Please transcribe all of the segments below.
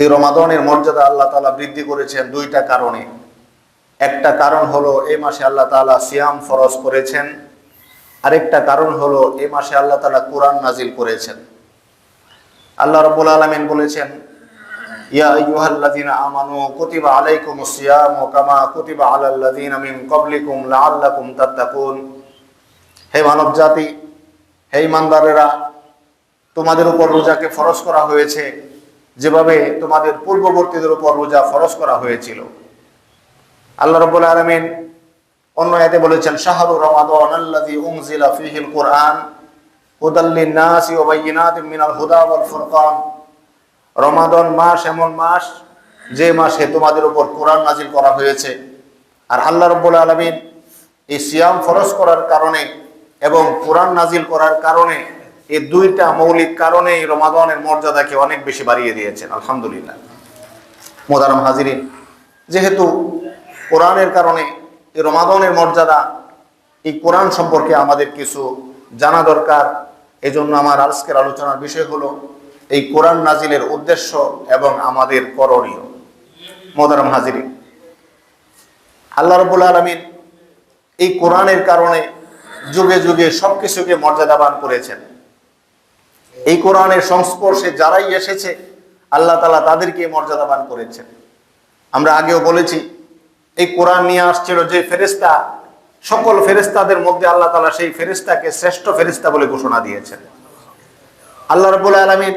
এই রমাদানের মর্যাদা আল্লাহ তাআলা বৃদ্ধি করেছেন দুইটা কারণে। একটা কারণ হলো এই মাসে আল্লাহ তাআলা সিয়াম ফরজ করেছেন, আরেকটা কারণ হলো এই মাসে আল্লাহ তাআলা কোরআন নাজিল করেছেন। আল্লাহ রাব্বুল আলামিন বলেছেন, ইয়া আইয়ুহাল্লাযীনা আমানু কুতিবা আলাইকুমুস সিয়ামু কামা কুতিবা আলাল্লাযীনা মিন ক্বাবলিকুম লাআল্লাকুম তাত্তাকুন। হে মানব জাতি, হে ঈমানদারেরা, তোমাদের উপর রোজাকে ফরজ করা হয়েছে যেভাবে তোমাদের পূর্ববর্তীদের উপর রোজা ফরজ করা হয়েছিল। আল্লাহ রাব্বুল আলামিন অন্য আয়াতে বলেছেন, শাহরু রমাদান আল্লাযী উনজিলা ফীহিল কুরআন হুদাল লিন-নাসি ওয়া বায়্যিনাতিন মিনাল হুদা ওয়াল ফুরকান। রমাদান মাস এমন মাস যে মাসে তোমাদের উপর কোরআন নাজিল করা হয়েছে। আর আল্লাহ রাব্বুল আলামিন এই সিয়াম ফরজ করার কারণে এবং কোরআন নাজিল করার কারণে, এই দুইটা মৌলিক কারণে রমাদানের মর্যাদাকে অনেক বেশি বাড়িয়ে দিয়েছেন। আলহামদুলিল্লাহ। মোহতারাম হাজিরিন, যেহেতু কোরআনের কারণে এই রমাদানের মর্যাদা, এই কোরআন সম্পর্কে আমাদের কিছু জানা দরকার। এজন্য আমার আজকের আলোচনার বিষয় হলো এই কোরআন নাজিলের উদ্দেশ্য এবং আমাদের করণীয়। মোহতারাম হাজিরিন, আল্লাহ রাব্বুল আলামিন এই কোরআনের কারণে যুগে যুগে সবকিছুকে মর্যাদাবান করেছেন। এই কোরআনের সংস্পর্শে যারাই এসেছে আল্লাহ তাআলা তাদেরকে মর্যাদাবান করেছেন। আমরা আগেও বলেছি, এই কোরআন নিয়ে আসছিল যে ফেরেশতা, সকল ফেরেশতাদের মধ্যে আল্লাহ তাআলা সেই ফেরেশতাকে শ্রেষ্ঠ ফেরেশতা বলে ঘোষণা দিয়েছেন। আল্লাহ রাব্বুল আলামিন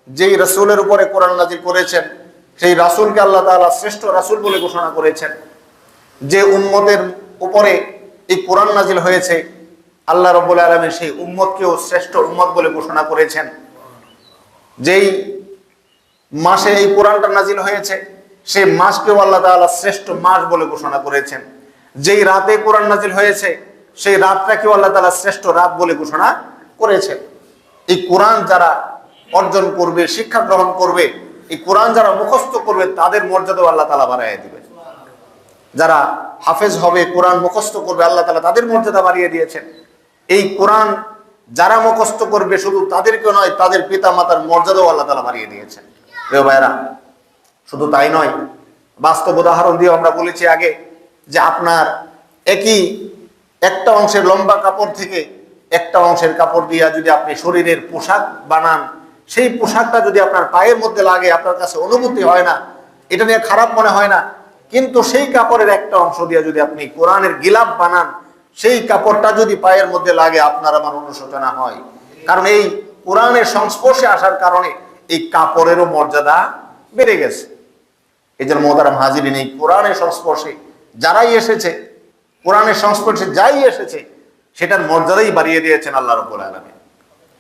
যেই রাসূলের উপরে কোরআন নাজিল করেছেন সেই রাসূলকে আল্লাহ তাআলা শ্রেষ্ঠ রাসূল বলে ঘোষণা করেছেন। যে উম্মতের উপরে এই কোরআন নাজিল হয়েছে আল্লাহ রাব্বুল আলামিন সেই উম্মতকেও শ্রেষ্ঠ উম্মত বলে ঘোষণা করেছেন। যেই মাসে এই কোরআনটা নাজিল হয়েছে সেই মাসকেও আল্লাহ তাআলা শ্রেষ্ঠ মাস বলে ঘোষণা করেছেন। যেই রাতে কোরআন নাজিল হয়েছে সেই রাতটাকেও আল্লাহ তাআলা শ্রেষ্ঠ রাত বলে ঘোষণা করেছেন। এই কোরআন যারা অর্জন করবে, শিক্ষা গ্রহণ করবে, এই কোরআন যারা মুখস্থ করবে তাদের মর্যাদাও আল্লাহ তাআলা বাড়াইয়া দিবেন। যারা হাফেজ হবে, কোরআন মুখস্থ করবে, আল্লাহ তাআলা তাদের মর্যাদা বাড়িয়ে দিয়েছেন। এই কোরআন যারা মুখস্থ করবে শুধু তাদেরকে নয়, তাদের পিতা মাতার মর্যাদাও আল্লাহ তাআলা বাড়িয়ে দিয়েছেন। প্রিয় ভাইরা, শুধু তাই নয়, বাস্তব উদাহরণ দিয়ে আমরা বলেছি আগে যে আপনার একটা অংশের লম্বা কাপড় থেকে একটা অংশের কাপড় দিয়ে যদি আপনি শরীরের পোশাক বানান, সেই পোশাকটা যদি আপনার পায়ের মধ্যে লাগে আপনার কাছে অনুভূতি হয় না, এটা নিয়ে খারাপ মনে হয় না। কিন্তু সেই কাপড়ের একটা অংশ দিয়ে যদি আপনি কোরআনের গিলাফ বানান, সেই কাপড়টা যদি পায়ের মধ্যে লাগে আপনার আমার অনুশোচনা হয়। কারণ এই কোরআনের সংস্পর্শে আসার কারণে এই কাপড়েরও মর্যাদা বেড়ে গেছে। এই জন্য মোহতারাম হাজিরিন, এই কোরআনের সংস্পর্শে যারাই এসেছে, কোরআনের সংস্পর্শে যাই এসেছে সেটার মর্যাদাই বাড়িয়ে দিয়েছেন আল্লাহ রাব্বুল আলামিন।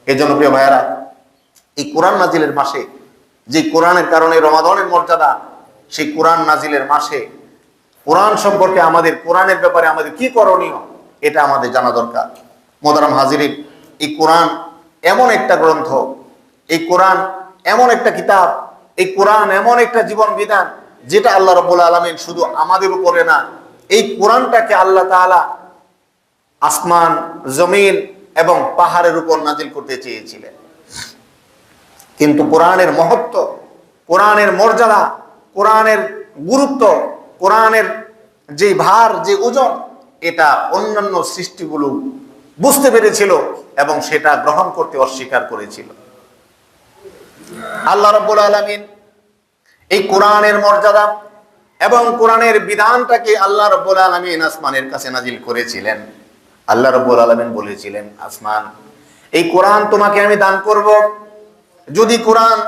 এই জন্য প্রিয় ভাইয়েরা, এই কোরআন নাজিলের মাসে যে কোরআনের কারণে রমাদানের মর্যাদা, সেই কোরআন নাজিলের মাসে কোরআন সম্পর্কে আমাদের, কোরআনের ব্যাপারে আমাদের কি করণীয় এটা আমাদের জানা দরকার। মোহতারাম হাজিরিন, এই কোরআন এমন একটা গ্রন্থ, এই কোরআন এমন একটা কিতাব, এই কোরআন এমন একটা জীবন বিধান যেটা আল্লাহ রাব্বুল আলামিন শুধু আমাদের উপরে না, এই কোরআনটাকে আল্লাহ তাআলা আসমান, জমিন এবং পাহাড়ের উপর নাজিল করতে চেয়েছিলেন। কিন্তু কোরআনের মহত্ব, কোরআনের মর্যাদা, কোরআনের গুরুত্ব, কোরআনের যে ভার, যে ওজন, এটা অন্যান্য সৃষ্টিগুলো বুঝতে পেরেছিল এবং সেটা গ্রহণ করতে অস্বীকার করেছিল। আল্লাহ রাব্বুল আলামিন এই কোরআনের মর্যাদা এবং কোরআনের বিধানটাকে আল্লাহ রাব্বুল আলামিন আসমানের কাছে নাজিল করেছিলেন। আল্লাহ রাব্বুল আলামিন বলেছিলেন, আসমান, এই কোরআন তোমাকে আমি দান করব, যদি কোরআন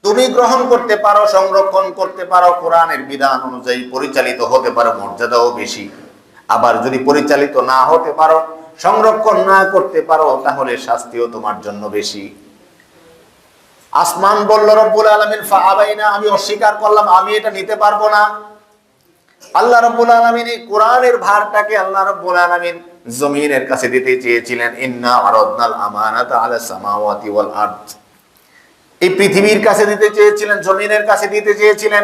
তুমি গ্রহণ করতে পারো, সংরক্ষণ করতে পারো, কোরআনের বিধান অনুযায়ী পরিচালিত হতে পারো, মর্যাদাও বেশি। আবার যদি পরিচালিত না হতে পারো, সংরক্ষণ না করতে পারো, তাহলে শাস্তিও তোমার জন্য বেশি। আসমান বলল রব্বুল আলামিন, ফাআবাইনা, আমি অস্বীকার করলাম, আমি এটা নিতে পারবো না। আল্লাহ রাব্বুল আলামিন এই কোরআনের ভারটাকে আল্লাহ রাব্বুল আলামিন জমিনের কাছে দিতে চেয়েছিলেন। ইন্না আরাদনাল আমানাতা আলাস সামাওয়াতি ওয়াল আরদ, এই পৃথিবীর কাছে দিতে চেয়েছিলেন, জমিনের কাছে দিতে চেয়েছিলেন।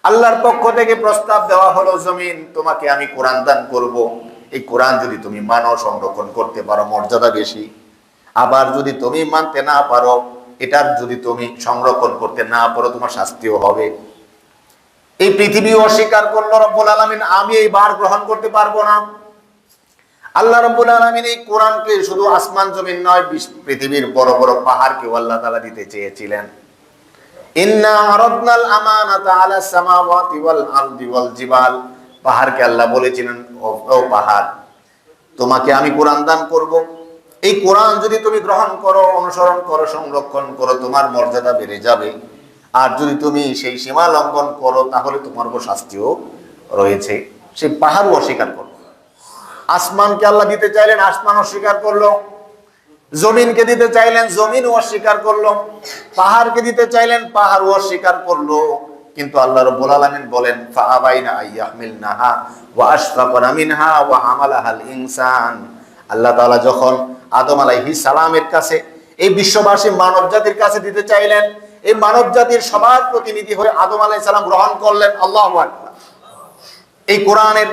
আল্লাহর পক্ষ থেকে প্রস্তাব দেওয়া হলো, জমিন, তোমাকে আমি কোরআন দান করব, এই কোরআন যদি তুমি মানো, সংরক্ষণ করতে পারো, মর্যাদা বেশি। আবার যদি তুমি মানতে না পারো, এটার যদি তুমি সংরক্ষণ করতে না পারো তোমার শাস্তিও হবে। এই পৃথিবী অস্বীকার করলো রব্বুল আলামিন, আমি এই বার গ্রহণ করতে পারবো না। আল্লাহ রাব্বুল আলামিন এই কোরআনকে শুধু আসমান জমিন নয়, পৃথিবীর বড় বড় পাহাড়কেও আল্লাহ তাআলা দিতে চেয়েছিলেন। ইন্না আরাদনাল আমানাতা আলাস সামাওয়াতি ওয়াল আরদি ওয়াল জিবাল, পাহাড়কে আল্লাহ বলেছিলেন, ও পাহাড়, তোমাকে আমি কোরআন দান করব। এই কোরআন যদি তুমি গ্রহণ করো, অনুসরণ করো, সংরক্ষণ করো, তোমার মর্যাদা বেড়ে যাবে। আর যদি তুমি সেই সীমা লঙ্ঘন করো তাহলে তোমার উপর শাস্তিও রয়েছে। সেই পাহাড়ও অস্বীকার করলো। আসমানকে আল্লাহ দিতে চাইলেন, আসমান অস্বীকার করলো। জমিনকে দিতে চাইলেন, জমিনও অস্বীকার করলো। পাহাড়কে দিতে চাইলেন, পাহাড়ও অস্বীকার করলো। কিন্তু আল্লাহ রাব্বুল আলামিন বলেন, ফাআবাইনা আইয়াহমিলনাহা ওয়া আশফাকনা মিনহা ওয়া হামালাহাল ইনসান। আল্লাহ তাআলা যখন আদম আলাইহিস সালামের কাছে, এই বিশ্ববাসী মানব জাতির কাছে দিতে চাইলেন, এই মানব জাতির সবার প্রতিনিধি হয়ে আদম আলাইহিস সালাম গ্রহণ করলেন। আল্লাহু আকবার। এই কোরআনের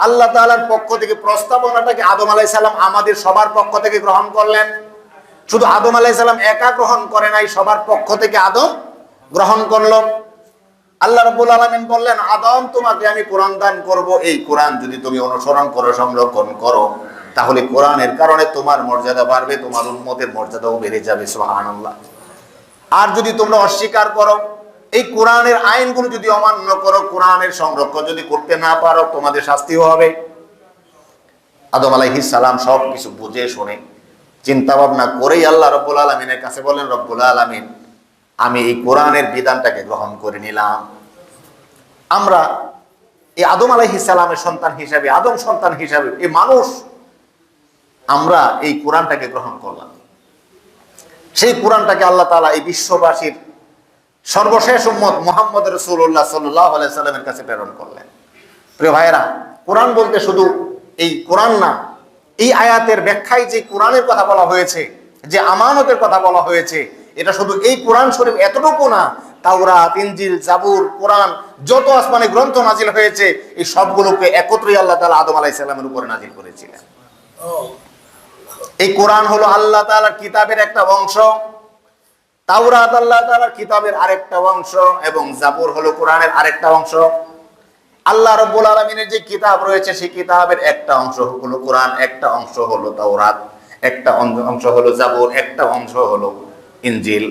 আল্লাহ তাআলার পক্ষ থেকে প্রস্তাবনাটাকে আদম আলাইহিস সালাম আমাদের সবার পক্ষ থেকে গ্রহণ করলেন। শুধু আদম আলাইহিস সালাম একা গ্রহণ করে নাই, সবার পক্ষ থেকে আদম গ্রহণ করলো। আল্লাহ রাব্বুল আলামিন বললেন, আদম, তোমাকে আমি কোরআন দান করব। এই কোরআন যদি তুমি অনুসরণ করো, সংরক্ষণ করো, তাহলে কোরআনের কারণে তোমার মর্যাদা বাড়বে, তোমার উম্মতের মর্যাদাও বেড়ে যাবে। সুবহানাল্লাহ। আর যদি তোমরা অস্বীকার করো, এই কোরআনের আইনগুলো যদি অমান্য করো, কোরআনের সংরক্ষণ যদি করতে না পারো, তোমাদের শাস্তিও হবে। আদম আলাইহিস সালাম সবকিছু বুঝে শুনে চিন্তা ভাবনা করেই আল্লাহ রাব্বুল আলামিনের কাছে বলেন, রব্বুল আলামিন, আমি এই কোরআনের বিধানটাকে গ্রহণ করে নিলাম। আমরা এই আদম আলাইহিস সালামের সন্তান হিসাবে, আদম সন্তান হিসাবে, এই মানুষ, আমরা এই কোরআনটাকে গ্রহণ করলাম। সেই কোরআনটাকে আল্লাহ তাআলা এই বিশ্ববাসীর সর্বশেষ উম্মত মুহাম্মদ রাসূলুল্লাহ সাল্লাল্লাহু আলাইহি সাল্লামের কাছে প্রেরণ করলেন। প্রিয় ভাইরা, কোরআন বলতে শুধু এই কোরআন না, এই আয়াতের ব্যাখ্যায় যে কোরআনের কথা বলা হয়েছে, যে আমানতের কথা বলা হয়েছে, এটা শুধু এই কোরআন শরীফ এতটুকু না, তাওরাত, ইনজিল, জাবুর, কোরআন, যত আসমানি গ্রন্থ নাজিল হয়েছে, এই সবগুলোকে একত্রেই আল্লাহ তাআলা আদম আলাইহিস সালামের উপরে নাজিল করেছিলেন। এই কোরআন হলো আল্লাহ তাআলার কিতাবের একটা অংশ, তাওরাত আল্লাহ তাআলার কিতাবের আরেকটা অংশ, এবং জাবুর হলো কোরআনের আরেকটা অংশ। আল্লাহ রাব্বুল আলামিনের যে কিতাব রয়েছে, সেই কিতাবের একটা অংশ হলো কোরআন, একটা অংশ হলো তাওরাত, একটা অংশ হলো জাবুর, একটা অংশ হলো ইনজিল।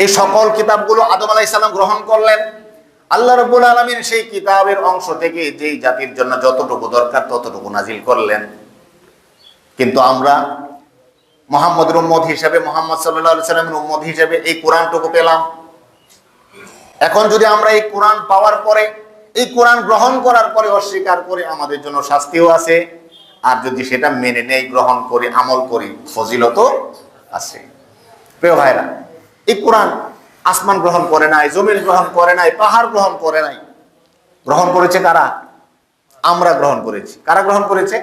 এই সকল কিতাবগুলো আদম আলাইহিস সালাম গ্রহণ করলেন। আল্লাহ রাব্বুল আলামিন সেই কিতাবের অংশ থেকে যেই জাতির জন্য যতটুকু দরকার ততটুকু নাজিল করলেন। কিন্তু আমরা মুহাম্মদের উম্মত হিসেবে, মুহাম্মদ সাল্লাল্লাহু আলাইহি সাল্লামের উম্মত হিসেবে এই কোরআনটুকু পেলাম। এখন যদি আমরা এই কোরআন পাওয়ার পরে, এই কোরআন গ্রহণ করার পরে অস্বীকার করে, আমাদের জন্য শাস্তিও আছে। আর যদি সেটা মেনে নেই, গ্রহণ করি, আমল করি, ফজিলতও আছে। প্রিয় ভাইরা, এই কোরআন আসমান গ্রহণ করে নাই, জমিন গ্রহণ করে নাই, পাহাড় গ্রহণ করে নাই। গ্রহণ করেছে কারা? আমরা গ্রহণ করেছি। কারা গ্রহণ করেছে?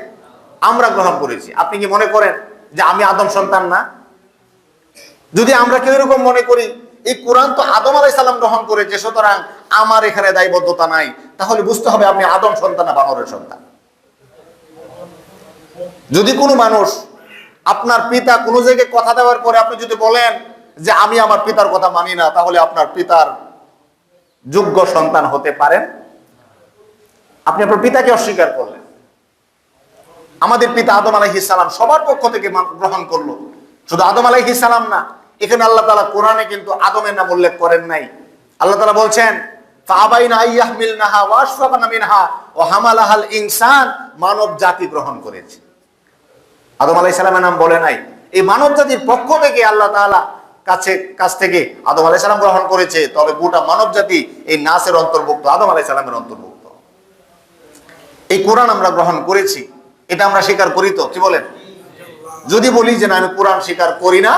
আমরা গ্রহণ করেছি। আপনি কি মনে করেন যে আমি আদম সন্তান না? যদি আমরা কেউ এরকম মনে করি, এই কোরআন তো আদম আলাইহিস সালাম গ্রহণ করেছে, সুতরাং আমার এখানে দায়বদ্ধতা নাই, তাহলে বুঝতে হবে আপনি আদম সন্তান না বানরের সন্তান। যদি কোনো মানুষ, আপনার পিতা কোনো জায়গায় কথা দেওয়ার পরে আপনি যদি বলেন যে আমি আমার পিতার কথা মানি না, তাহলে আপনার পিতার যোগ্য সন্তান হতে পারেন? আপনি আপনার পিতাকে অস্বীকার করলেন। আমাদের পিতা আদম আলাইহিস সালাম সবার পক্ষ থেকে গ্রহণ করলো। শুধু আদম আলাইহিস সালাম না, এখানে আল্লাহ তাআলা কোরআনে কিন্তু আদমের নাম উল্লেখ করেন নাই। আল্লাহ তাআলা বলছেন, ফাআবাইনা আইয়াহমিলনাহা ওয়া আশফাকনা মিনহা ওয়া হামালাহাল ইনসান, মানব জাতি গ্রহণ করেছে। আদম আলাইহিস সালামের নাম বলে নাই। এই মানব জাতির পক্ষ থেকে আল্লাহ তাআলা কাছ থেকে আদম আলাইহিস সালাম গ্রহণ করেছে। তবে গোটা মানব জাতি এই নাসের অন্তর্ভুক্ত, আদম আলাইহিস সালামের অন্তর্ভুক্ত। এই কোরআন আমরা গ্রহণ করেছি, এটা আমরা স্বীকার করি তো? কি বলেন? যদি বলি যে না, আমি কোরআন স্বীকার করি না,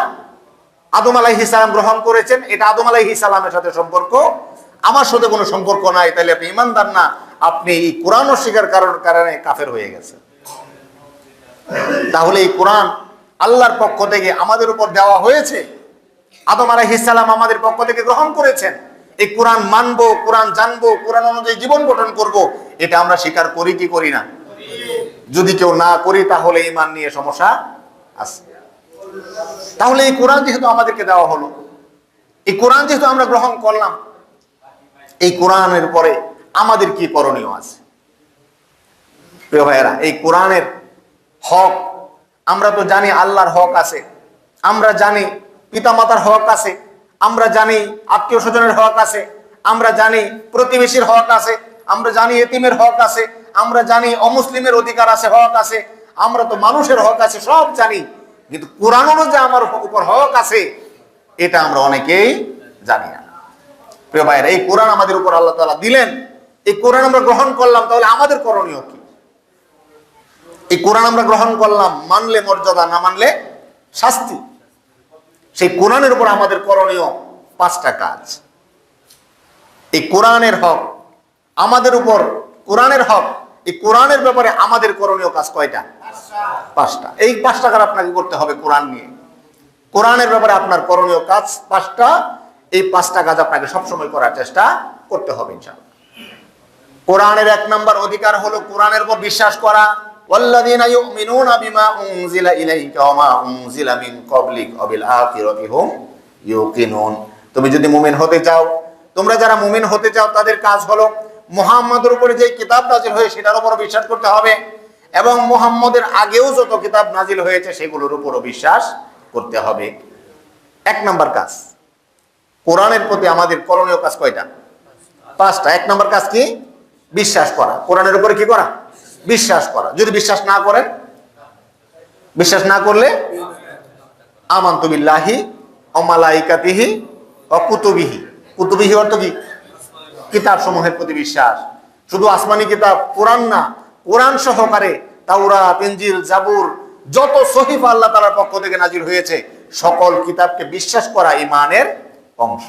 আদম আলাইহিস সালাম গ্রহণ করেছেন, এটা আদম আলাইহিস সালামের সাথে সম্পর্ক, আমার সাথে কোনো সম্পর্ক নাই, তাহলে আপনি ঈমানদার না, আপনি এই কোরআন অস্বীকার কারণে কাফের হয়ে গেছেন। তাহলে এই কোরআন আল্লাহর পক্ষ থেকে আমাদের উপর দেওয়া হয়েছে, আদম আলাইহিস সালাম আমাদের পক্ষ থেকে গ্রহণ করেছেন। এই কোরআন মানবো, কোরআন জানবো, কোরআন অনুযায়ী জীবন গঠন করব, এটা আমরা স্বীকার করি কি করি না? যদি কেউ না করি তাহলে ঈমান নিয়ে সমস্যা আছে। তাহলে এই কোরআন যেহেতু আমাদেরকে দেওয়া হলো, এই কোরআন যেহেতু আমরা গ্রহণ করলাম, এই কোরআনের পরে আমাদের কি করণীয় আছে? প্রিয় ভাইয়েরা, এই কোরআনের হক আমরা তো জানি, আল্লাহর হক আছে, আমরা জানি পিতামাতার হক আছে, আমরা জানি আত্মীয় স্বজনের হক আছে, আমরা জানি প্রতিবেশীর হক আছে, আমরা জানি এতিমের হক আছে, আমরা জানি অমুসলিমের অধিকার আছে, হক আছে, আমরা তো মানুষের হক আছে, সব জানি। কিন্তু কোরআন অনুযায়ী আমার উপর হক আছে, এটা আমরা অনেকেই জানি না। প্রিয় ভাইয়েরা, এই কোরআন আমাদের উপর আল্লাহ তাআলা দিলেন, এই কোরআন আমরা গ্রহণ করলাম, তাহলে আমাদের করণীয় কি? এই কোরআন আমরা গ্রহণ করলাম, মানলে মর্যাদা, না মানলে শাস্তি। সেই কোরআনের উপর আমাদের করণীয় 5টা কাজ। এই কোরআনের হক আমাদের উপর, কোরআনের হক, এই কোরআনের ব্যাপারে আমাদের করণীয় কাজ কয়টা? 5টা। এই 5টা কাজ আপনাকে করতে হবে কোরআন নিয়ে। কোরআনের ব্যাপারে আপনার করণীয় কাজ 5টা। এই 5টা কাজ আপনাকে সবসময় করার চেষ্টা করতে হবে ইনশাআল্লাহ। কোরআনের 1 নম্বর অধিকার হলো কোরআনের উপর বিশ্বাস করা। ওয়াল্লাযীনা ইউমিনুনা বিমা উনজিলা ইলাইকা ওয়া মা উনজিলা মিন ক্বাবলিক ওয়া বিল আখিরাতি হুম ইউকিনুন। তুমি যদি মুমিন হতে চাও, তোমরা যারা মুমিন হতে চাও, তাদের কাজ হলো মুহাম্মদের উপরে যে কিতাব নাজিল হয়ে সেটার উপর বিশ্বাস করতে হবে, এবং মুহাম্মদের আগেও যত কিতাব নাজিল হয়েছে সেগুলোর উপরও বিশ্বাস করতে হবে। 1 নম্বর কাজ। কোরআনের প্রতি আমাদের করণীয় কাজ কয়টা? 5টা। 1 নম্বর কাজ কি? বিশ্বাস করা। কোরআনের উপরে কি করা? বিশ্বাস করা। যদি বিশ্বাস না করেন, বিশ্বাস না করলে আমানতু বিল্লাহি ওয়া মালাইকাতিহি ওয়া কুতুবিহি। কুতুবিহি অর্থ কি? কিতাব সমূহের প্রতি বিশ্বাস। শুধু আসমানি কিতাব কোরআন না, কোরআন সহকারে তাওরাত, ইনজিল, জাবুর, যত সহিফা আল্লাহ তাআলার পক্ষ থেকে নাজিল হয়েছে সকল কিতাবকে বিশ্বাস করা ঈমানের অংশ।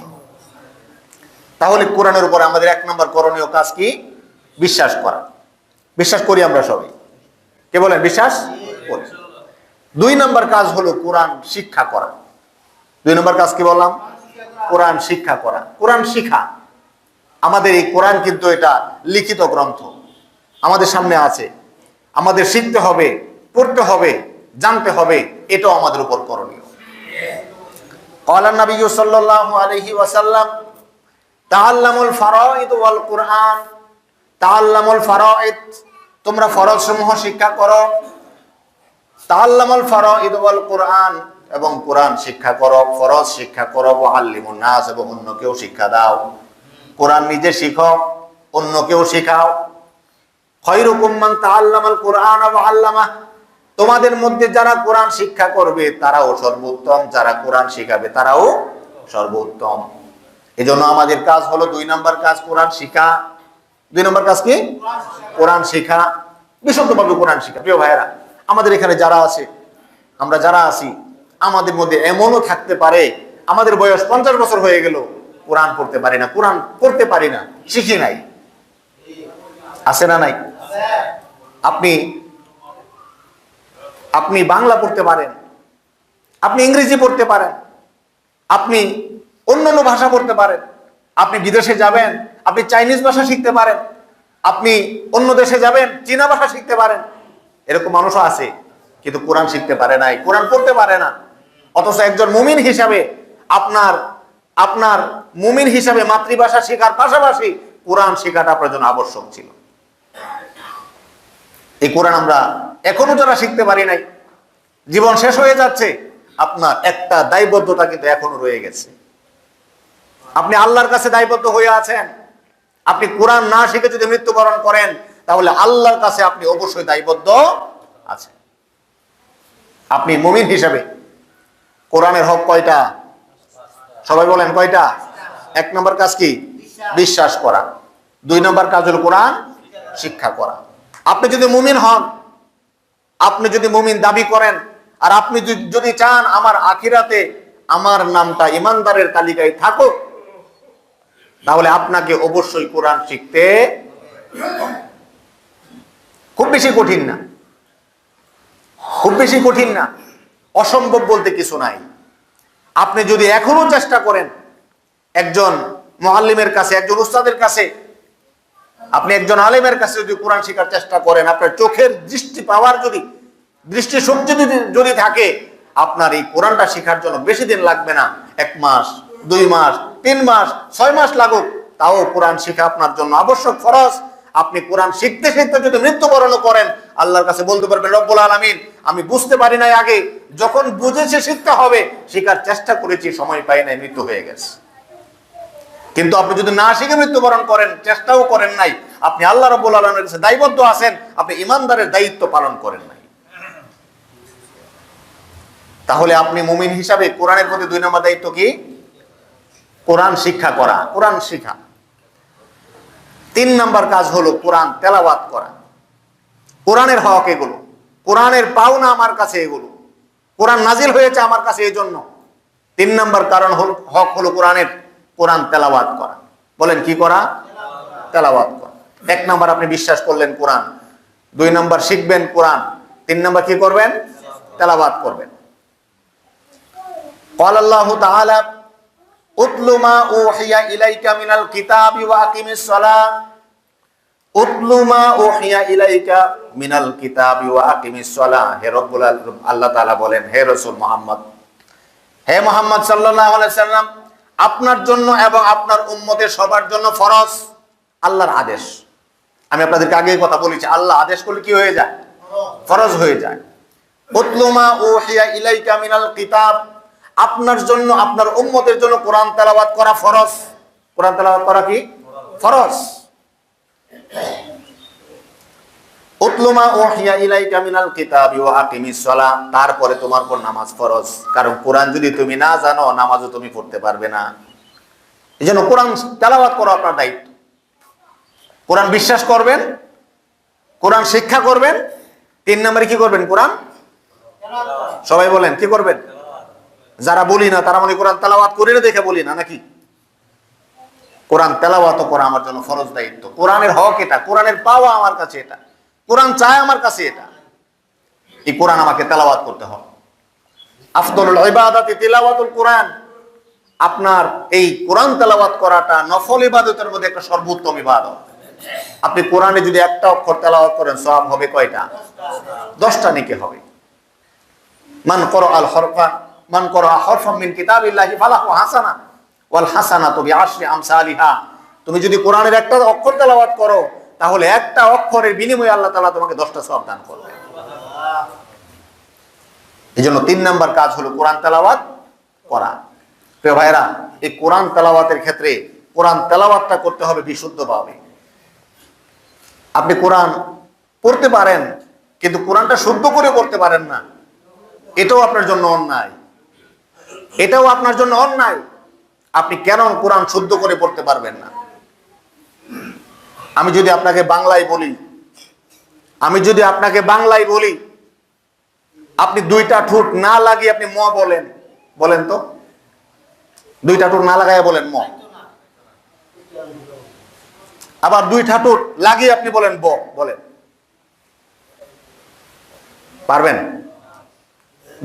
তাহলে কোরআনের উপর আমাদের 1 নম্বর করণীয় কাজ কি? বিশ্বাস করা। বিশ্বাস করি আমরা সবাই? কে বলেন বিশ্বাস করি? 2 নম্বর কাজ হলো কোরআন শিক্ষা করা। 2 নম্বর কাজ কি বললাম? কোরআন শিক্ষা করা। কোরআন শিক্ষা। আমাদের এই কোরআন কিন্তু এটা লিখিত গ্রন্থ, আমাদের সামনে আছে, আমাদের শিখতে হবে, পড়তে হবে, জানতে হবে, এটাও আমাদের উপর করণীয়। ক্বালা নবী সাল্লাল্লাহু আলাইহি ওয়াসাল্লাম তাআল্লামুল ফারাইদ ওয়াল কুরআন। তাআল্লামুল ফারাইদ, তোমরা ফরজ সমূহ শিক্ষা করো। তাআল্লামুল ফারাইদ ওয়াল কুরআন, এবং কোরআন শিক্ষা করো, ফরজ শিক্ষা করো। ওয়া আল্লিমুন নাস, এবং অন্যকেও শিক্ষা দাও। কোরআন নিজে শিখো, অন্যকেও শেখাও। খায়রুকুম মান তাআল্লামাল কুরআন ওয়া আল্লামা, তোমাদের মধ্যে যারা কোরআন শিক্ষা করবে তারাও সর্বোত্তম, যারা কোরআন শেখাবে তারাও সর্বোত্তম। এজন্য আমাদের কাজ হলো 2 নম্বর কাজ কোরআন শিক্ষা। 2 নম্বর কাজ কি? কোরআন শিক্ষা, বিশুদ্ধভাবে কোরআন শিক্ষা। প্রিয় ভাইয়েরা, আমাদের এখানে যারা আছে, আমরা যারা আছি, আমাদের মধ্যে এমনও থাকতে পারে আমাদের বয়স 50 বছর হয়ে গেল, কোরআন পড়তে পারি না, কোরআন পড়তে পারি না, শিখি নাই। আছে না নাই? আপনি আপনি বাংলা পড়তে পারেন, আপনি ইংরেজি পড়তে পারেন, আপনি অন্যান্য ভাষা পড়তে পারেন, আপনি বিদেশে যাবেন, আপনি চাইনিজ ভাষা শিখতে পারেন, আপনি অন্য দেশে যাবেন, চীনা ভাষা শিখতে পারেন। এরকম মানুষও আছে, কিন্তু কোরআন শিখতে পারে নাই, কোরআন পড়তে পারে না। অথচ একজন মুমিন হিসাবে আপনার মুমিন হিসাবে মাতৃভাষা শেখার পাশাপাশি কোরআন শেখাটা আপনার জন্য আবশ্যক ছিল। এই কোরআন আমরা এখনো যারা শিখতে পারি নাই, জীবন শেষ হয়ে যাচ্ছে, আপনার একটা দায়বদ্ধতা কিন্তু এখনো রয়ে গেছে। আপনি আল্লাহর কাছে দায়বদ্ধ হয়ে আছেন। আপনি কোরআন না শিখে যদি মৃত্যুবরণ করেন, তাহলে আল্লাহর কাছে আপনি অবশ্যই দায়বদ্ধ আছেন। আপনি মুমিন হিসাবে কোরআনের হক কয়টা? সবাই বলেন কয়টা? 1 নম্বর কাজ কি? বিশ্বাস করা। 2 নম্বর কাজ হলো কোরআন শিক্ষা করা। আপনি যদি মুমিন হন, আপনি যদি মুমিন দাবি করেন, আর আপনি যদি চান আমার আখিরাতে আমার নামটা ইমানদারের তালিকায় থাকুক, তাহলে আপনাকে অবশ্যই কোরআন শিখতে হবে। খুব বেশি কঠিন না, খুব বেশি কঠিন না, অসম্ভব বলতে কিছু নাই। আপনি যদি এখনো চেষ্টা করেন, একজন মুআল্লিমের কাছে, একজন উস্তাদের কাছে, আপনি একজন আলেমের কাছে যদি কোরআন শেখার চেষ্টা করেন, আপনার চোখের দৃষ্টি পাওয়ার যদি, দৃষ্টি শক্তি যদি থাকে, আপনার এই কোরআনটা শেখার জন্য বেশি দিন লাগবে না, 1 মাস, 2 মাস, 3 মাস, 6 মাস লাগুক, তাও কোরআন শেখা আপনার জন্য আবশ্যক, ফরজ। আপনি কোরআন শিখতে শিখতে যদি মৃত্যুবরণ করেন, আল্লাহর কাছে বলতে পারবেন, রব্বুল আলামিন, আমি বুঝতে পারি নাই আগে, যখন বুঝেছি শিখতে হবে, শেখার চেষ্টা করেছি, সময় পাই নাই, মৃত্যু হয়ে গেছে। কিন্তু আপনি যদি না শিখে মৃত্যুবরণ করেন, চেষ্টাও করেন নাই, আপনি আল্লাহ রাব্বুল আলামিনের কাছে দায়বদ্ধ আছেন, আপনি ইমানদারের দায়িত্ব পালন করেন নাই। তাহলে আপনি মুমিন হিসাবে কোরআনের প্রতি 2 নম্বর দায়িত্ব কি? কোরআন শিক্ষা করা, কোরআন শিখা। 3 নম্বর কাজ হলো কোরআন তেলাওয়াত করা। কোরআনের হক এগুলো, কোরআনের পাওনা আমার কাছে এগুলো, কোরআন নাজিল হয়েছে আমার কাছে এই জন্য। 3 নম্বর কারণ হল, হক হলো কোরআন তেলাওয়াত করা। বলেন কি করা? তেলাওয়াত করা। 1 নম্বর আপনি বিশ্বাস করলেন কোরআন, 2 নম্বর শিখবেন কোরআন, 3 নম্বর কি করবেন? তেলাওয়াত করবেন। قال الله تعالى اتل ما اوحي اليك من الكتاب واقم الصلاه اتل ما اوحي اليك من الكتاب واقم الصلاه। হে রব্বুল আলামিন, আল্লাহ তাআলা বলেন, হে রাসূল মুহাম্মদ, হে মুহাম্মদ সাল্লাল্লাহু আলাইহি সাল্লাম, আপনার জন্য এবং আপনার উম্মতের সবার জন্য ফরজ, আল্লাহর আদেশ। আমি আপনাদেরকে আগেই কথা বলেছি, আল্লাহ আদেশ করলে কি হয়ে যায়? ফরজ হয়ে যায়। উতলু মা উহিয়া ইলাইকা মিনাল কিতাব, আপনার জন্য, আপনার উম্মতের জন্য কোরআন তেলাওয়াত করা ফরজ। কোরআন তেলাওয়াত করা কি? ফরজ। উতলু মা উহিয়া ইলাইকা মিনাল কিতাবি ওয়া আকিমিস সালাহ, তারপরে তোমার উপর নামাজ ফরজ। কারণ কোরআন যদি তুমি না জানো, নামাজও তুমি পড়তে পারবে না। এজন্য কোরআন তেলাওয়াত করা আপনার দায়িত্ব। কোরআন বিশ্বাস করবেন, কোরআন শিক্ষা করবেন, 3 নম্বরে কি করবেন? কোরআন। সবাই বলেন কি করবেন? যারা বলি না তারা মনে কোরআন তেলাওয়াত করি না দেখে বলি না, নাকি? কোরআন তেলাওয়াত করা আমার জন্য ফরজ দায়িত্ব। কোরআনের হক এটা, কোরআনের পাওয়া আমার কাছে এটা, কোরআন চায় আমার কাছে এটা। এই কোরআন আমাকে তেলাওয়াত করতে হবে। আফদলুল ইবাদাতি তিলাওয়াতুল কোরআন। আপনার এই কোরআন তেলাওয়াত করাটা নফল ইবাদতের মধ্যে একটা সর্বোত্তম ইবাদত। আপনি কোরআনে যদি একটা অক্ষর তেলাওয়াত করেন, সওয়াব হবে কয়টা? 10টা নেকি হবে। মান ক্বরাআল হরফা, মান ক্বরাআ হরফাম মিন কিতাবিল্লাহি ফালাহু হাসানা ওয়াল হাসানাতু বিআশরি আমসালিহা। তুমি যদি কোরআনের একটা অক্ষর তেলাওয়াত করো, তাহলে একটা অক্ষরের বিনিময়ে আল্লাহ তাআলা তোমাকে 10টা সওয়াব দান করবে। এজন্য 3 নাম্বার কাজ হলো কোরআন তেলাওয়াত করা। প্রিয় ভাইরা, এই কোরআন তেলাওয়াতের ক্ষেত্রে কোরআন তেলাওয়াতটা করতে হবে বিশুদ্ধভাবে। আপনি কোরআন পড়তে পারেন, কিন্তু কোরআনটা শুদ্ধ করে পড়তে পারেন না, এটাও আপনার জন্য অন্যায়। এটাও আপনার জন্য অন্যায়। আপনি কেন কোরআন শুদ্ধ করে পড়তে পারবেন না? আমি যদি আপনাকে বাংলায় বলি, আপনি 2টা ঠোঁট না লাগিয়ে আপনি ম বলেন, বলেন তো, 2টা ঠোঁট না লাগাইয়া বলেন ম। আবার 2টা ঠোঁট লাগিয়ে আপনি বলেন ব, বলেন, পারবেন?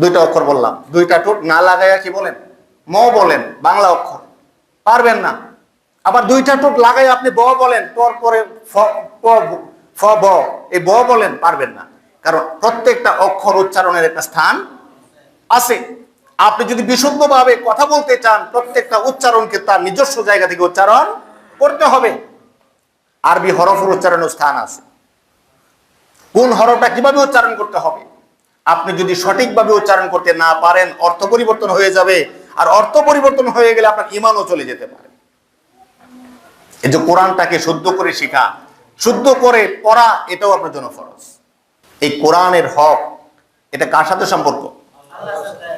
2টা অক্ষর বললাম, 2টা ঠোঁট না লাগাইয়া কি বলেন? ম বলেন, বাংলা অক্ষর, পারবেন না। আবার 2টা ঠোঁট লাগাই আপনি ব বলেন, পর পরে ফ ব, এই ব বলেন, পারবেন না। কারণ প্রত্যেকটা অক্ষর উচ্চারণের একটা স্থান আছে। আপনি যদি বিশুদ্ধভাবে কথা বলতে চান, প্রত্যেকটা উচ্চারণকে তার নিজস্ব জায়গা থেকে উচ্চারণ করতে হবে। আরবি হরফের উচ্চারণের স্থান আছে, কোন হরফটা কিভাবে উচ্চারণ করতে হবে। আপনি যদি সঠিকভাবে উচ্চারণ করতে না পারেন, অর্থ পরিবর্তন হয়ে যাবে, আর অর্থ পরিবর্তন হয়ে গেলে আপনার ঈমানও চলে যেতে পারে। এই যে কোরআনটাকে শুদ্ধ করে শেখা, শুদ্ধ করে পড়া, এটাও আপনার জন্য ফরজ। এই কোরআনের হক, এটা কার সাথে সম্পর্ক?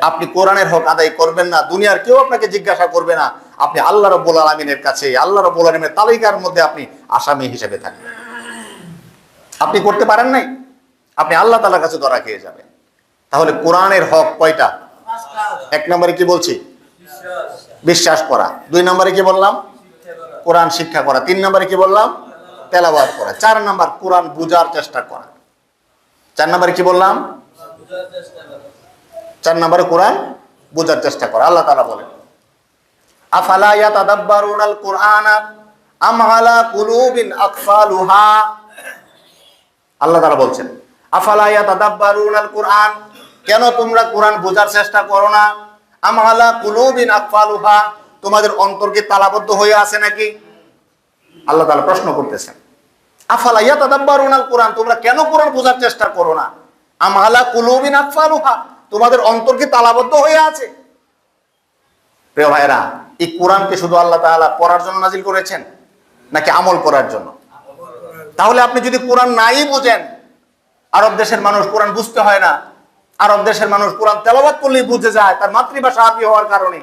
আপনি কোরআনের হক আদায় করবেন না, দুনিয়ার কেউ আপনাকে জিজ্ঞাসা করবে না, আপনি আল্লাহ রাব্বুল আলামিনের কাছে, আল্লাহ রাব্বুল আলামিনের তালিকার মধ্যে আপনি আসামি হিসেবে থাকবেন। আপনি করতে পারেন নাই, আপনি আল্লাহ তাআলার কাছে ধরা খেয়ে যাবেন। তাহলে কোরআনের হক কয়টা? 1 নম্বরে কি বলছি? বিশ্বাস করা। 2 নম্বরে কি বললাম? কোরআন শিক্ষা করা। 3 নম্বরে কি বললাম? তেলাওয়াত করা। 4 নম্বর কোরআন বুঝার চেষ্টা করা। 4 নম্বরে কি বললাম? 4 নম্বরে কোরআন বুঝার চেষ্টা করা। আল্লাহ তাআলা বলেন, আফালা ইয়াতাদাব্বারুনাল কুরআনা আম আলা কুলুবিন আকফালুহা। আল্লাহ তাআলা বলছেন, আফালা ইয়াতাদাব্বারুনাল কুরআন, কেন তোমরা কোরআন বোঝার চেষ্টা করো না? আম আলা কুলুবিন আকফালুহা, তোমাদের অন্তর কি তালাবদ্ধ হয়ে আছে নাকি? আল্লাহ তাআলা প্রশ্ন করতেছেন। আফালা ইয়াতাদাব্বারুনাল কোরআন, তোমরা কেন কোরআন বোঝার চেষ্টা করো না? আম আলা কুলুবিন আকফালুহা, তোমাদের অন্তর কি তালাবদ্ধ হয়ে আছে? প্রিয় ভাইরা, এই কোরআনকে শুধু আল্লাহ তাআলা পড়ার জন্য নাজিল করেছেন নাকি আমল করার জন্য? তাহলে আপনি যদি কোরআন নাই বুঝেন, আরব দেশের মানুষ কোরআন বুঝতে হয় না, আরব দেশের মানুষ কোরআন তেলাওয়াত করলেই বুঝে যায় তার মাতৃভাষা আরবি হওয়ার কারণে।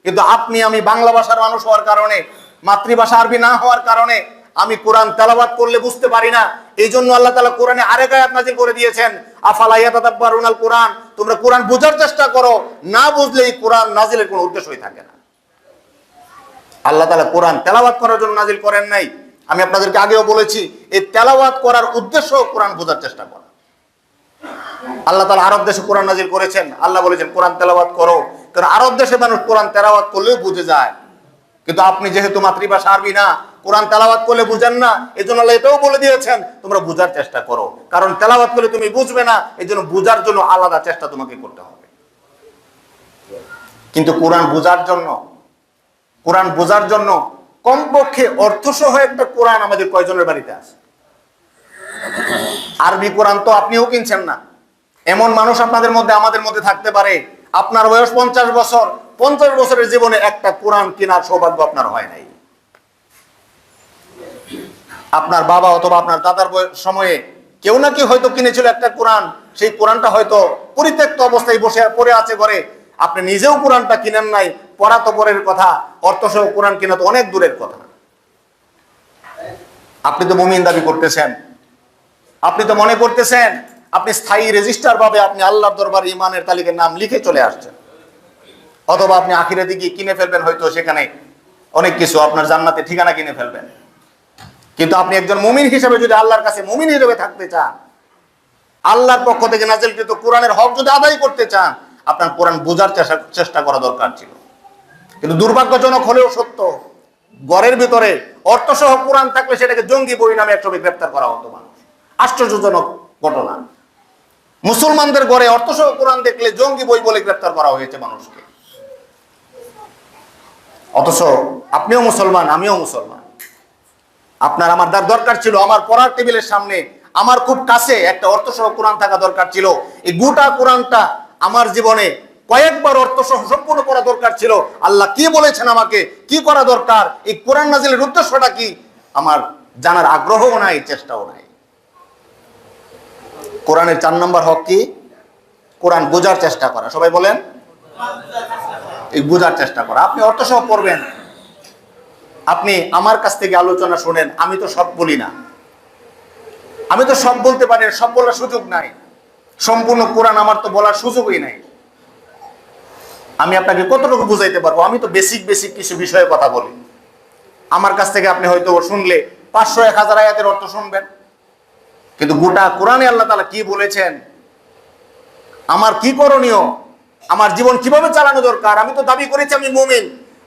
কিন্তু আপনি আমি বাংলা ভাষার মানুষ হওয়ার কারণে, মাতৃভাষা আরবি না হওয়ার কারণে আমি কোরআন তেলাওয়াত করলে বুঝতে পারি না। এই জন্য আল্লাহ তাআলা কোরআনে আরেক আয়াত নাযিল করে দিয়েছেন, আফালা ইয়াতাদাব্বারুনাল কোরআন, তোমরা কোরআন বোঝার চেষ্টা করো, না বুঝলে এই কোরআন নাযিলের কোনো উদ্দেশ্যই থাকে না। আল্লাহ তাআলা কোরআন তেলাওয়াত করার জন্য নাযিল করেন নাই। আমি আপনাদেরকে আগেও বলেছি, এই তেলাওয়াত করার উদ্দেশ্য কোরআন বোঝার চেষ্টা করা। আল্লাহ তাআলা আরব দেশে কোরআন নাযিল করেছেন, আল্লাহ বলেছেন কোরআন তেলাওয়াত করো, কারণ আরব দেশের মানুষ কোরআন তেলাওয়াত করলেও বুঝে যায়। কিন্তু আপনি যেহেতু মাতৃভাষা আরবি না, কোরআন তেলাওয়াত করলে বুঝেন না, এজন্য আল্লাহ এটাও বলে দিয়েছেন তোমরা বুঝার চেষ্টা করো, কারণ তেলাওয়াত করলে তুমি বুঝবে না, এজন্য বুঝার জন্য আলাদা চেষ্টা তোমাকে করতে হবে। কিন্তু কোরআন বোঝার জন্য কমপক্ষে অর্থসহ একটা কোরআন আমাদের কয়জনের বাড়িতে আছে? আরবি কোরআন তো আপনিও কিনছেন না। এমন মানুষ আপনাদের মধ্যে আমাদের মধ্যে থাকতে পারে, আপনার বয়স 50 বছর, 50 বছরের জীবনে একটা কোরআন কেনার সৌভাগ্য আপনার হয় নাই। আপনার বাবা অথবা আপনার দাদার সময়ে কেউ না কেউ হয়তো কিনেছিল একটা কোরআন, সেই কোরআনটা হয়তো পরিত্যক্ত অবস্থায় বসে পড়ে আছে ঘরে। আপনি নিজেও কোরআনটা কিনেন নাই, পড়া তো পরের কথা, অর্থসহ কোরআন কেনা তো অনেক দূরের কথা। আপনি তো মুমিন দাবি করতেছেন, আপনি তো মনে করতেছেন আপনি স্থায়ী রেজিস্টার ভাবে আপনি আল্লাহর দরবারে ইমানের তালিকায় নাম লিখে চলে আসছেন, অথবা আপনি আখিরাতে গিয়ে কিনে ফেলবেন হয়তো সেখানে অনেক কিছু, আপনার জান্নাতে ঠিকানা কিনে ফেলবেন। কিন্তু আপনি একজন মুমিন হিসেবে যদি আল্লাহর কাছে মুমিন হিসেবে থাকতে চান, আল্লাহর পক্ষ থেকে নাজিলকৃত কোরআনের হক যদি আদায় করতে চান, আপনার কোরআন বোঝার চেষ্টা করা দরকার ছিল। কিন্তু দুর্ভাগ্যজনক হলেও সত্য, ঘরের ভিতরে অর্থসহ কোরআন থাকলে সেটাকে জঙ্গি বই নামে একসময় গ্রেপ্তার করা হতো মানুষ। আশ্চর্যজনক ঘটনা, মুসলমানদের ঘরে অর্থসহ কোরআন দেখলে জঙ্গি বই বলে গ্রেপ্তার করা হয়েছে মানুষকে। অথচ আপনিও মুসলমান, আমিও মুসলমান। আপনার আমার দরকার ছিল আমার পড়ার টেবিলের সামনে আমার খুব কাছে একটা অর্থসহ কোরআন থাকা দরকার ছিল। এই গোটা কোরআনটা আমার জীবনে কয়েকবার অর্থসহ সম্পূর্ণ পড়া দরকার ছিল। আল্লাহ কি বলেছেন আমাকে কি করা দরকার, এই কোরআন নাজিলের উদ্দেশ্যটা কি, আমার জানার আগ্রহও নাই, চেষ্টাও নাই। কোরআনের 4 নম্বর হক কি? কোরআন বোঝার চেষ্টা করা। সবাই বলেন, এই বোঝার চেষ্টা করা। আপনি অর্থসহ পড়বেন, আপনি আমার কাছ থেকে আলোচনা শুনেন, আমি তো সব বলি না, আমি তো সব বলতে পারি, সব বলার সুযোগ নাই। সম্পূর্ণ কোরআন আমার তো বলার সুযোগই নাই। আমি আপনাকে কতটুকু বুঝাইতে পারবো? আমি তো বেসিক কিছু বিষয়ে কথা বলি। আমার কাছ থেকে আপনি হয়তো শুনলে 500-1000 আয়াতের অর্থ শুনবেন, কিন্তু গোটা কোরআনে আল্লাহ তাআলা কি বলেছেন, আমার কি করণীয়, আমার জীবন কিভাবে চালানো দরকার। আমি তো দাবি করেছি আমি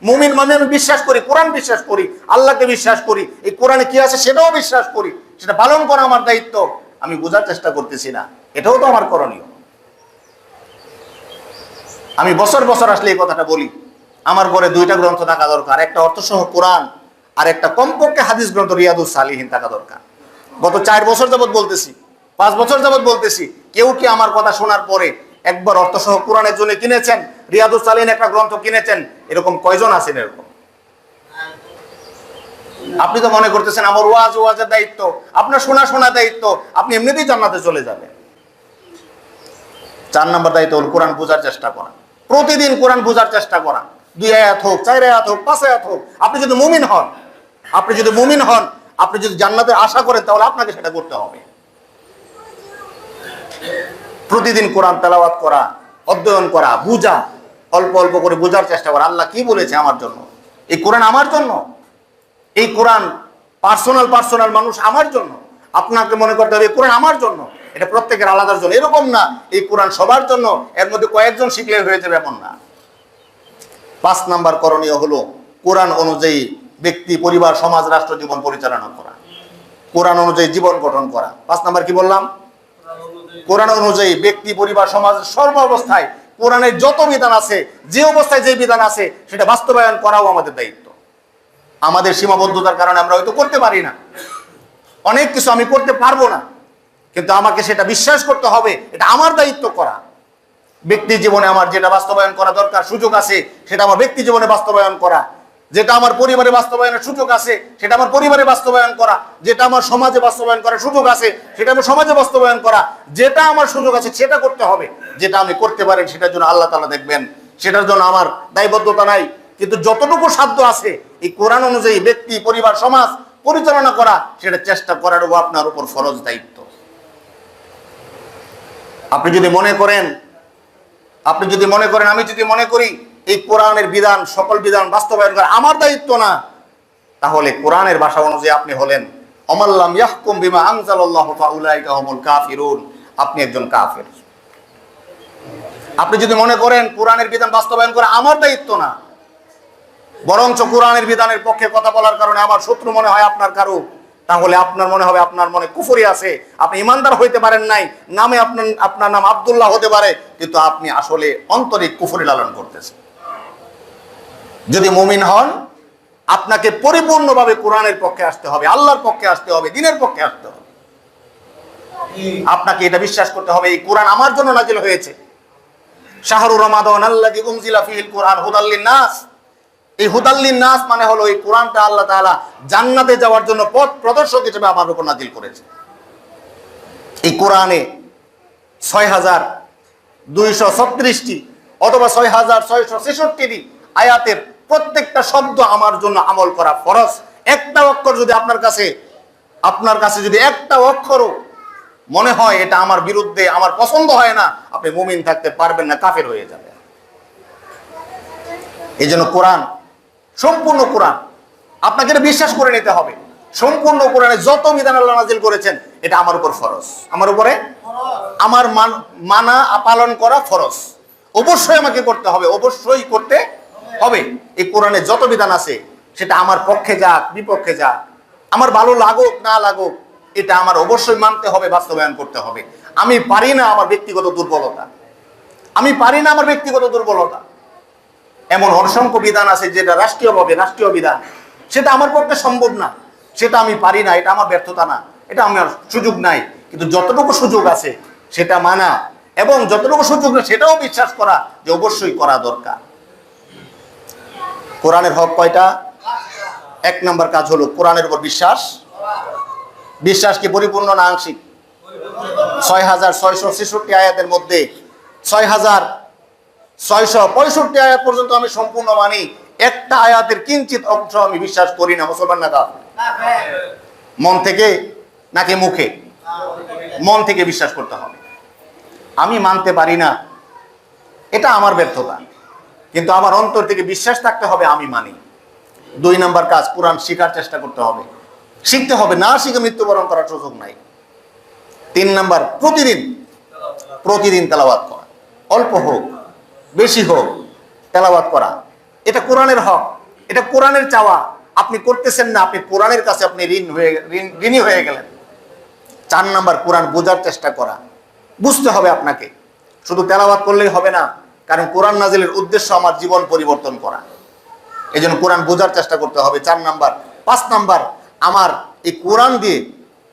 মুমিন মানে আমি বিশ্বাস করি, কোরআন বিশ্বাস করি, আল্লাহকে বিশ্বাস করি, এই কোরআনে কি আছে সেটাও বিশ্বাস করি, সেটা পালন করা আমার দায়িত্ব। আমি বোঝার চেষ্টা করতেছি না, এটাও তো আমার করণীয়। আমি বছর আসলে এই কথাটা বলি, আমার ঘরে 2টা গ্রন্থ থাকা দরকার, একটা অর্থসহ কোরআন আর একটা কমপক্ষে হাদিস গ্রন্থ রিয়াদুস সালিহিন থাকা দরকার। গত 4 বছর যাবত বলতেছি, 5 বছর যাবত বলতেছি, কেউ কি আমার কথা শোনার পরে একবার অর্থসহ কোরআনের জন্য কিনেছেন, রিয়াদুস সালিহিন একটা গ্রন্থ কিনেছেন? এরকম কয়জন আছেন? এরকম আপনি তো মনে করতেছেন আমার ওয়াজের দায়িত্ব, আপনার শোনা দায়িত্ব, আপনি এমনিতেই জান্নাতে চলে যাবেন। 4 নম্বর দায়িত্ব হল কোরআন বোঝার চেষ্টা করা, প্রতিদিন কোরআন বোঝার চেষ্টা করা। 2 আয়াত হোক, 4 আয়াত হোক, 5 আয়াত হোক, আপনি যদি মুমিন হন, আপনি যদি জান্নাতের আশা করেন, তাহলে আপনাকে সেটা করতে হবে। প্রতিদিন কোরআন তেলাওয়াত করা, অধ্যয়ন করা, বুঝা, অল্প অল্প করে বোঝার চেষ্টা করা। আল্লাহ কি বলেছে আমার জন্য, এই কোরআন আমার জন্য, এই কোরআন পার্সোনাল মানুষ আমার জন্য। আপনাকে মনে করতে হবে এই কোরআন আমার জন্য, এটা প্রত্যেকের আলাদার জন্য, এরকম না। এই কোরআন সবার জন্য, এর মধ্যে কয়েকজন শিখলে হয়ে যাবে এমন না। 5 নম্বর করণীয় হলো কোরআন অনুযায়ী ব্যক্তি, পরিবার, সমাজ, রাষ্ট্র জীবন পরিচালনা করা, কোরআন অনুযায়ী জীবন গঠন করা। 5 নম্বর কি বললাম? কোরআন অনুযায়ী ব্যক্তি, পরিবার, সমাজ সর্ব অবস্থায় কোরআনের যত বিধান আছে, যে অবস্থায় যে বিধান আছে সেটা বাস্তবায়ন করাও আমাদের দায়িত্ব। আমাদের সীমাবদ্ধতার কারণে আমরা হয়তো করতে পারি না, অনেক কিছু আমি করতে পারবো না, কিন্তু আমাকে সেটা বিশ্বাস করতে হবে, এটা আমার দায়িত্ব করা। ব্যক্তি জীবনে আমার যেটা বাস্তবায়ন করা দরকার, সুযোগ আছে, সেটা আমার ব্যক্তি জীবনে বাস্তবায়ন করা। যেটা আমার পরিবারে বাস্তবায়নের সুযোগ আছে সেটা আমার পরিবারে বাস্তবায়ন করা। যেটা আমার সমাজে বাস্তবায়ন করার সুযোগ আছে সেটা আমার সমাজে বাস্তবায়ন করা। যেটা আমার সুযোগ আছে সেটা করতে হবে। যেটা আমি করতে পারি সেটার জন্য আল্লাহ তাআলা দেখবেন, সেটার জন্য আমার দায়বদ্ধতা নাই। কিন্তু যতটুকু সাধ্য আছে এই কোরআন অনুযায়ী ব্যক্তি, পরিবার, সমাজ পরিচালনা করা, সেটা চেষ্টা করারও আপনার উপর ফরজ দায়িত্ব। আপনি যদি মনে করেন, আমি যদি মনে করি এই কোরআনের বিধান, সকল বিধান বাস্তবায়ন করা আমার দায়িত্ব না, তাহলে কোরআনের ভাষা অনুযায়ী আপনি হলেন অমাল্লাম ইয়াহকুম বিমা আনজালাল্লাহু ফাউলাইকা হুমুল কাফিরুন, আপনি একজন কাফের। আপনি যদি মনে করেন কোরআনের বিধান বাস্তবায়ন করা আমার দায়িত্ব না, বরঞ্চ কোরআনের বিধানের পক্ষে কথা বলার কারণে আমার শত্রু মনে হয় আপনার কারো, তাহলে আপনার মনে হবে আপনার মনে কুফরি আছে, আপনি ইমানদার হইতে পারেন নাই। নামে আপনার নাম আব্দুল্লাহ হতে পারে, কিন্তু আপনি আসলে অন্তরিক কুফরি লালন করতেছেন। যদি মুমিন হন, আপনাকে পরিপূর্ণভাবে কোরআনের পক্ষে আসতে হবে, আল্লাহর পক্ষে আসতে হবে, দ্বীনের পক্ষে আসতে হবে। আপনাকে এটা বিশ্বাস করতে হবে এই কোরআন আমার জন্য নাজিল হয়েছে। শাহরুর রমাদান আল্লাযী উনজিলা ফীহিল কুরআন হুদাল লিন-নাস, এই হুদাল লিন-নাস মানে হলো এই কোরআনটা আল্লাহ তাআলা জান্নাতে যাওয়ার জন্য পথ প্রদর্শক হিসেবে আমার উপর নাজিল করেছে। এই কোরআনে ৬,২৩৬টি অথবা ৬,৬৬৬টি আয়াতের প্রত্যেকটা শব্দ আমার জন্য আমল করা ফরজ। একটা অক্ষর যদি আপনার কাছে যদি একটা অক্ষরও মনে হয় এটা আমার বিরুদ্ধে, আমার পছন্দ হয় না, আপনি মুমিন থাকতে পারবেন না, কাফের হয়ে যাবেন। এই জন্য কোরআন, সম্পূর্ণ কোরআন আপনাকে এটা বিশ্বাস করে নিতে হবে। সম্পূর্ণ কোরআনে যত বিধান আল্লাহ নাজিল করেছেন এটা আমার উপর ফরজ, আমার উপরে আমার মানা পালন করা ফরজ। অবশ্যই আমাকে করতে হবে, অবশ্যই করতে হবে। এই কোরআনে যত বিধান আছে সেটা আমার পক্ষে যাক, বিপক্ষে যাক, আমার ভালো লাগুক না লাগুক, এটা আমার অবশ্যই মানতে হবে, বাস্তবায়ন করতে হবে। আমি পারি না, আমার ব্যক্তিগত দুর্বলতা। এমন অসংখ্য বিধান আছে যেটা রাষ্ট্রীয় বিধান, সেটা আমার পক্ষে সম্ভব না, সেটা আমি পারি না, এটা আমার ব্যর্থতা না, এটা আমার সুযোগ নাই। কিন্তু যতটুকু সুযোগ আছে সেটা মানা, এবং যতটুকু সুযোগ না সেটাও বিশ্বাস করা যে অবশ্যই করা দরকার। কোরআনের হক কয়টা? 1 নম্বর কাজ হলো কোরআনের উপর বিশ্বাস কি পরিপূর্ণ না আংশিক? ৬,৬৬৬ আয়াতের মধ্যে ৬,৬৬৫ আয়াত পর্যন্ত আমি সম্পূর্ণ মানি, একটা আয়াতের কিঞ্চিত অংশ আমি বিশ্বাস করি না। মুসলমান না কাফের? মন থেকে নাকি মুখে? মন থেকে বিশ্বাস করতে হবে। আমি মানতে পারি না, এটা আমার ব্যর্থতা, কিন্তু আমার অন্তর থেকে বিশ্বাস থাকতে হবে আমি মানি। 2 নম্বর কাজ, কোরআন শেখার চেষ্টা করতে হবে, শিখতে হবে, না শিখে মৃত্যুবরণ করার সুযোগ নাই। 3 নম্বর, প্রতিদিন তেলাওয়াত করা, অল্প হোক বেশি হোক তেলাওয়াত করা, এটা কোরআনের হক, এটা কোরআনের চাওয়া। আপনি করতেছেন না, আপনি কোরআনের কাছে আপনি ঋণী হয়ে গেলেন। 4 নম্বর, কোরআন বোঝার চেষ্টা করা, বুঝতে হবে আপনাকে, শুধু তেলাওয়াত করলেই হবে না, কারণ কোরআন নাজিলের উদ্দেশ্য আমার জীবন পরিবর্তন করা। এই জন্য কোরআন বোঝার চেষ্টা করতে হবে। 4 নম্বর। 5 নম্বর, আমার এই কোরআন দিয়ে,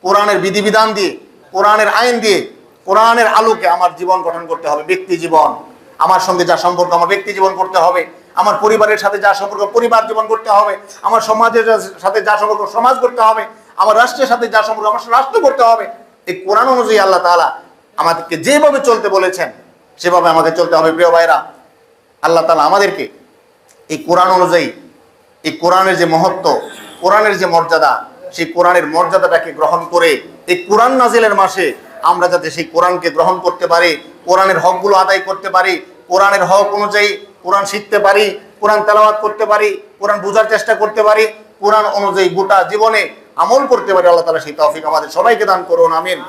কোরআনের বিধিবিধান দিয়ে, কোরআনের আইন দিয়ে, কোরআনের আলোকে আমার জীবন গঠন করতে হবে। ব্যক্তি জীবন, আমার সঙ্গে যা সম্পর্ক আমার ব্যক্তি জীবন করতে হবে, আমার পরিবারের সাথে যা সম্পর্ক পরিবার জীবন করতে হবে, আমার সমাজের সাথে যা সম্পর্ক সমাজ করতে হবে, আমার রাষ্ট্রের সাথে যা সম্পর্ক আমার রাষ্ট্র করতে হবে। এই কোরআন অনুযায়ী আল্লাহ তাআলা আমাদেরকে যেভাবে চলতে বলেছেন সেভাবে আমাদের চলতে হবে। প্রিয় ভাইরা, আল্লাহ তাআলা আমাদেরকে এই কোরআন অনুযায়ী, এই কোরআনের যে মহত্ব, কোরআনের যে মর্যাদা, সেই কোরআনের মর্যাদাটাকে গ্রহণ করে এই কোরআন নাজিলের মাসে আমরা যাতে সেই কোরআনকে গ্রহণ করতে পারি, কোরআনের হকগুলো আদায় করতে পারি, কোরআনের হক অনুযায়ী কোরআন শিখতে পারি, কোরআন তেলাওয়াত করতে পারি, কোরআন বোঝার চেষ্টা করতে পারি, কোরআন অনুযায়ী গোটা জীবনে আমল করতে পারি। আল্লাহ তাআলা সেই তৌফিক আমাদের সবাইকে দান করুন, আমিন।